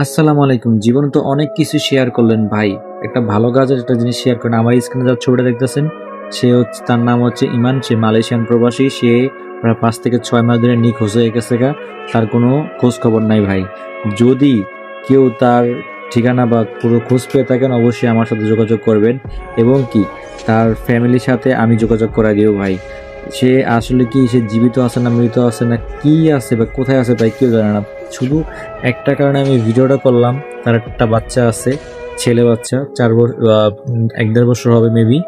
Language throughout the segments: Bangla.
আসসালামু আলাইকুম। জীবনে তো অনেক কিছু শেয়ার করলেন ভাই। একটা ভালো কাজের একটা জিনিস শেয়ার করেন। আমার স্ক্রিনে যার ছবিটা দেখতেছেন, তার নাম হচ্ছে ইমান। সে মালয়েশিয়ান প্রবাসী। সে প্রায় ৫ থেকে ৬ মাস ধরে নিখোঁজ হয়ে গেছে গা। তার কোনো খোঁজ খবর নাই ভাই। যদি কেউ তার ঠিকানা বা পুরো খোঁজ পেয়ে থাকেন অবশ্যই আমার সাথে যোগাযোগ করবেন এবং কি তার ফ্যামিলির সাথে আমি যোগাযোগ করাই দিব ভাই। সে আসলে কি সে জীবিত আছে না মৃত আছে না কি আছে বা কোথায় আছে ভাই কেউ জানে না। শুধু একটা কারণে আমি ভিডিওটা করলাম, তার একটা বাচ্চা আছে, ছেলে বাচ্চা ১-১.৫ বছর হবে মেবি।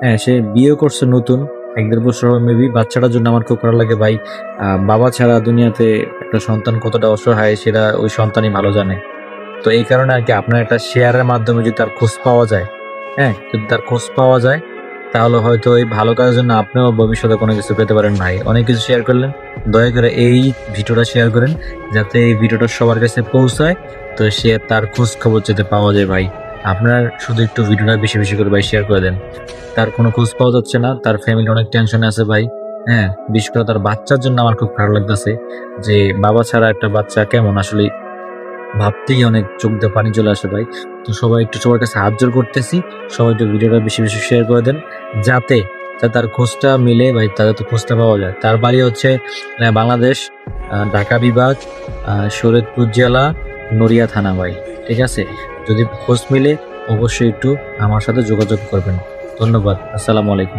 হ্যাঁ, সে বিয়ে করছে নতুন, ১-১.৫ বছর হবে মেবি। বাচ্চাটার জন্য আমার খুব খারাপ লাগে ভাই। বাবা ছাড়া দুনিয়াতে একটা সন্তান কতটা অসহায় সেটা ওই সন্তানই ভালো জানে। তো এই কারণে আরকি আপনার একটা শেয়ারের মাধ্যমে যদি তার খোঁজ পাওয়া যায়, হ্যাঁ? যদি তার খোঁজ পাওয়া যায় তাহলে হয়তো এই ভালো কাজের জন্য আপনিও ভবিষ্যতে কোনো কিছু পেতে পারেন ভাই। অনেক কিছু শেয়ার করলেন। দয়া করে এই ভিডিওটা শেয়ার করেন যাতে এই ভিডিওটা সবার কাছে পৌঁছায়। তো সে তার খোঁজ খবর যাতে পাওয়া যায় ভাই। আপনার শুধু একটু ভিডিওটা বেশি, বেশি করে ভাই শেয়ার করে দেন। তার কোনো খোঁজ পাওয়া যাচ্ছে না। তার ফ্যামিলি অনেক টেনশনে আছে ভাই। হ্যাঁ? বিশেষ করে তার বাচ্চার জন্য আমার খুব খারাপ লাগতেছে যে বাবা ছাড়া একটা বাচ্চা কেমন আসলে ভাবতেই অনেক চোখ দিয়ে পানি চলে আসে ভাই। তো সবাই একটু সবার কাছে হাত জোড় করতেছি। সবাই একটু ভিডিওটা বেশি, বেশি শেয়ার করে দেন। যাতে তার খোঁজটা মিলে ভাই, তাদের তো খোঁজটা পাওয়া যায়। তার বাড়ি হচ্ছে বাংলাদেশ, ঢাকা বিভাগ, শরীয়তপুর জেলা, নড়িয়া থানা ভাই। ঠিক আছে? যদি খোঁজ মিলে অবশ্যই একটু আমার সাথে যোগাযোগ করবেন। ধন্যবাদ। আসসালামু আলাইকুম।